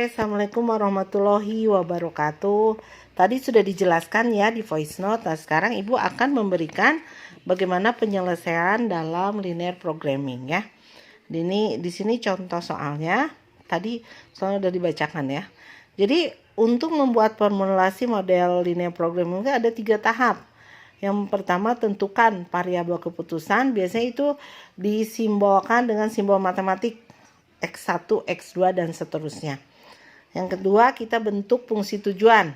Assalamualaikum warahmatullahi wabarakatuh. Tadi sudah dijelaskan ya di voice note. Nah, sekarang Ibu akan memberikan bagaimana penyelesaian dalam linear programming ya. Di sini contoh soalnya. Tadi soalnya sudah dibacakan ya. Jadi untuk membuat formulasi model linear programming ada 3 tahap. Yang pertama, tentukan variabel keputusan. Biasanya itu disimbolkan dengan simbol matematik X1, X2, dan seterusnya. Yang kedua, kita bentuk fungsi tujuan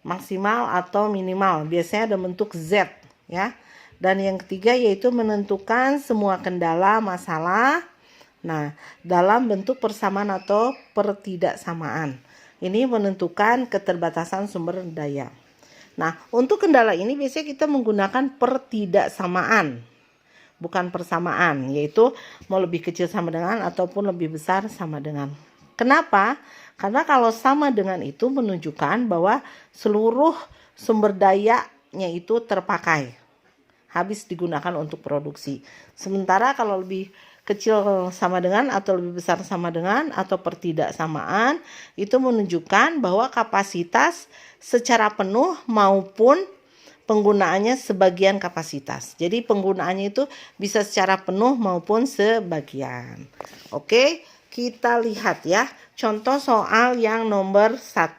maksimal atau minimal. Biasanya ada bentuk Z ya. Dan yang ketiga yaitu menentukan semua kendala masalah. Nah, dalam bentuk persamaan atau pertidaksamaan. Ini menentukan keterbatasan sumber daya. Nah, untuk kendala ini biasanya kita menggunakan pertidaksamaan. Bukan persamaan, yaitu mau lebih kecil sama dengan ataupun lebih besar sama dengan. Kenapa? Karena kalau sama dengan itu menunjukkan bahwa seluruh sumber dayanya itu terpakai, habis digunakan untuk produksi. Sementara kalau lebih kecil sama dengan atau lebih besar sama dengan atau pertidaksamaan itu menunjukkan bahwa kapasitas secara penuh maupun penggunaannya sebagian kapasitas. Jadi penggunaannya itu bisa secara penuh maupun sebagian. Oke, kita lihat ya. Contoh soal yang nomor 1.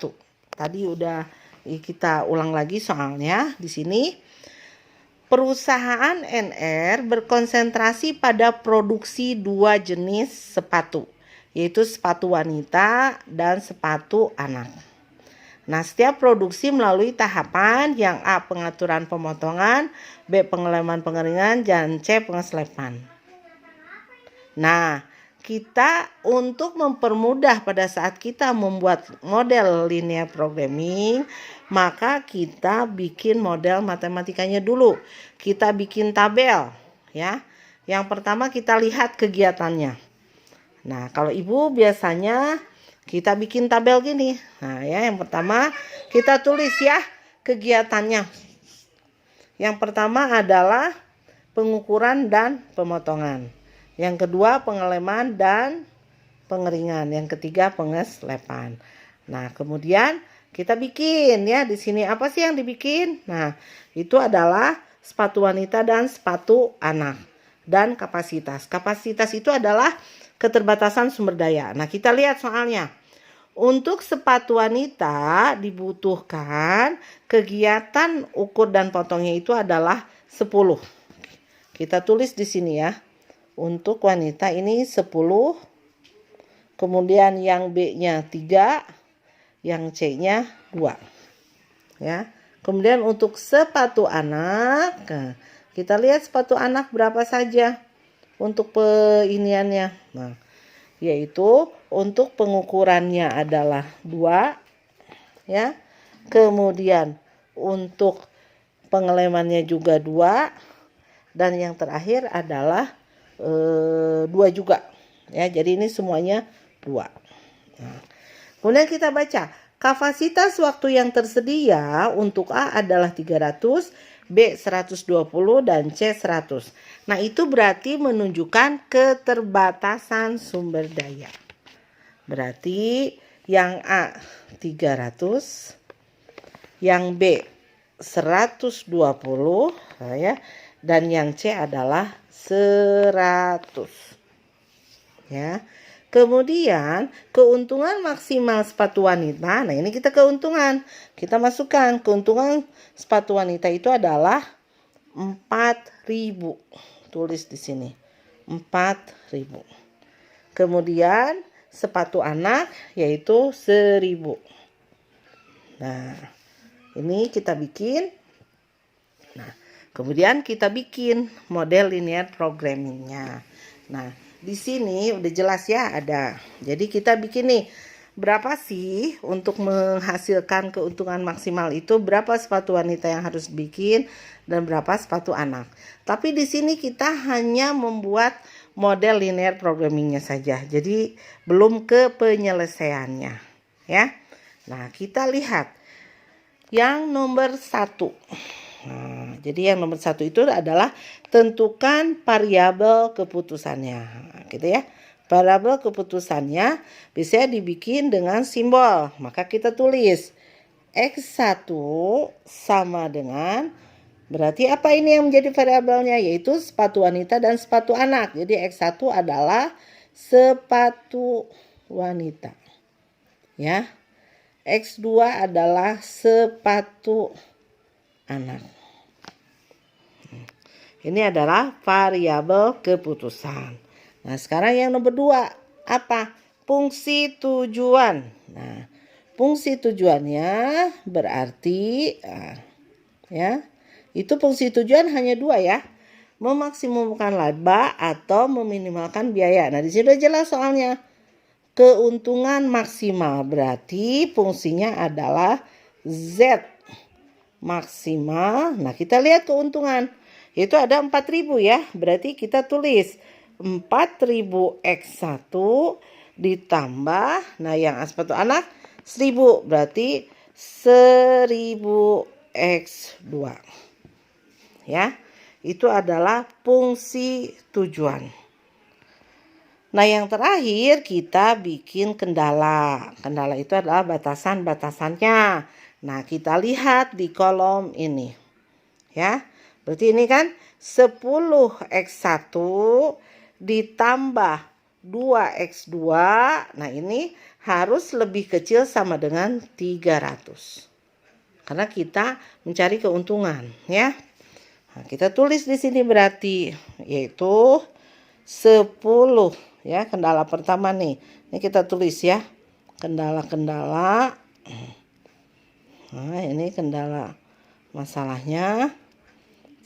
Tadi udah kita ulang lagi soalnya di sini. Perusahaan NR berkonsentrasi pada produksi 2 jenis sepatu, yaitu sepatu wanita dan sepatu anak. Nah, setiap produksi melalui tahapan yang A. Pengaturan pemotongan, B. Pengeleman pengeringan, dan C. Pengeslepan. Nah, kita untuk mempermudah pada saat kita membuat model linear programming, maka kita bikin model matematikanya dulu. Kita bikin tabel ya. Yang pertama kita lihat kegiatannya. Nah, kalau Ibu biasanya kita bikin tabel gini. Nah ya, yang pertama kita tulis ya kegiatannya. Yang pertama adalah pengukuran dan pemotongan. Yang kedua pengeleman dan pengeringan. Yang ketiga pengeslepan. Nah kemudian kita bikin ya di sini apa sih yang dibikin? Nah itu adalah sepatu wanita dan sepatu anak dan kapasitas. Kapasitas itu adalah keterbatasan sumber daya. Nah, kita lihat soalnya. Untuk sepatu wanita dibutuhkan kegiatan ukur dan potongnya itu adalah 10. Kita tulis di sini ya. Untuk wanita ini 10. Kemudian yang B-nya 3, yang C-nya 2. Ya. Kemudian untuk sepatu anak, nah, kita lihat sepatu anak berapa saja untuk peiniannya. Nah, yaitu untuk pengukurannya adalah 2 ya. Kemudian untuk pengelemannya juga 2 dan yang terakhir adalah 2 juga. Ya, jadi ini semuanya 2. Nah, kemudian kita baca kapasitas waktu yang tersedia untuk A adalah 300, B 120 dan C 100. Nah, itu berarti menunjukkan keterbatasan sumber daya. Berarti yang A 300, yang B 120 ya, dan yang C adalah 100. Ya. Kemudian keuntungan maksimal sepatu wanita. Nah, ini kita keuntungan. Kita masukkan keuntungan sepatu wanita itu adalah 4.000. Tulis di sini. 4.000. Kemudian sepatu anak yaitu 1.000. Nah, ini kita bikin. Nah, kemudian kita bikin model linear programmingnya. Nah, di sini udah jelas ya ada. Jadi kita bikin nih berapa sih untuk menghasilkan keuntungan maksimal itu, berapa sepatu wanita yang harus bikin dan berapa sepatu anak. Tapi di sini kita hanya membuat model linear programmingnya saja. Jadi belum ke penyelesaiannya ya. Nah, kita lihat yang nomor 1. Nah, jadi yang nomor 1 itu adalah tentukan variabel keputusannya. Gitu ya. Variabel keputusannya bisa dibikin dengan simbol. Maka kita tulis X1 sama dengan, berarti apa ini yang menjadi variabelnya? Yaitu sepatu wanita dan sepatu anak. Jadi X1 adalah sepatu wanita. Ya. X2 adalah sepatu anak. Ini adalah variabel keputusan. Nah, sekarang yang nomor 2, apa? Fungsi tujuan. Nah, fungsi tujuannya berarti, ya, itu fungsi tujuan hanya 2 ya. Memaksimumkan laba atau meminimalkan biaya. Nah, di sini sudah jelas soalnya. Keuntungan maksimal berarti fungsinya adalah Z maksimal. Nah, kita lihat keuntungan. Itu ada 4.000 ya. Berarti kita tulis 4.000 X1 ditambah, nah yang sepatu anak 1.000, berarti 1.000 X2. Ya. Itu adalah fungsi tujuan. Nah, yang terakhir kita bikin kendala. Kendala itu adalah batasan-batasannya. Nah, kita lihat di kolom ini. Ya. Berarti ini kan 10 X1 ditambah 2X2. Nah, ini harus lebih kecil sama dengan 300. Karena kita mencari keuntungan, ya. Nah, kita tulis di sini berarti yaitu 10 ya, kendala pertama nih. Ini kita tulis ya. Kendala-kendala. Nah, ini kendala masalahnya.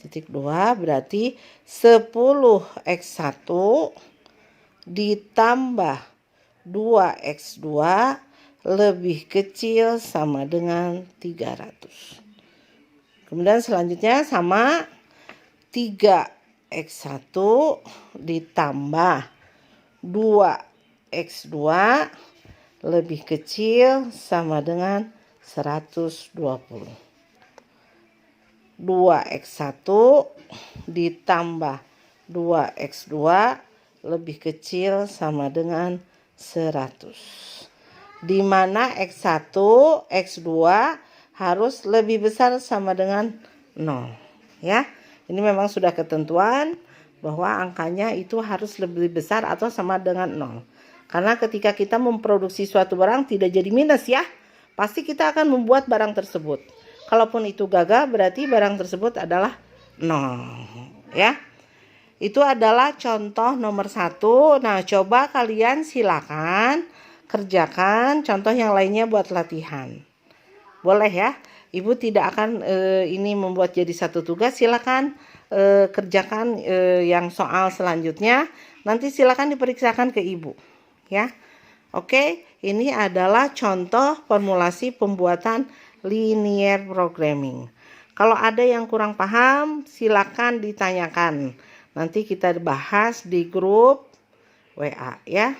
Titik 2 berarti 10 X1 ditambah 2X2 lebih kecil sama dengan 300. Kemudian selanjutnya sama 3X1 ditambah 2X2 lebih kecil sama dengan 120. 2X1 ditambah 2X2 lebih kecil sama dengan 100. Di mana X1, X2 harus lebih besar sama dengan 0. Ya, ini memang sudah ketentuan bahwa angkanya itu harus lebih besar atau sama dengan 0. Karena ketika kita memproduksi suatu barang tidak jadi minus ya, pasti kita akan membuat barang tersebut. Kalaupun itu gagal berarti barang tersebut adalah 0. Ya. Itu adalah contoh nomor 1. Nah, coba kalian silakan kerjakan contoh yang lainnya buat latihan. Boleh ya. Ibu tidak akan ini membuat jadi satu tugas. Silakan kerjakan yang soal selanjutnya. Nanti silakan diperiksakan ke ibu. Ya. Oke, ini adalah contoh formulasi pembuatan linear programming. Kalau ada yang kurang paham, silakan ditanyakan. Nanti kita bahas di grup WA ya.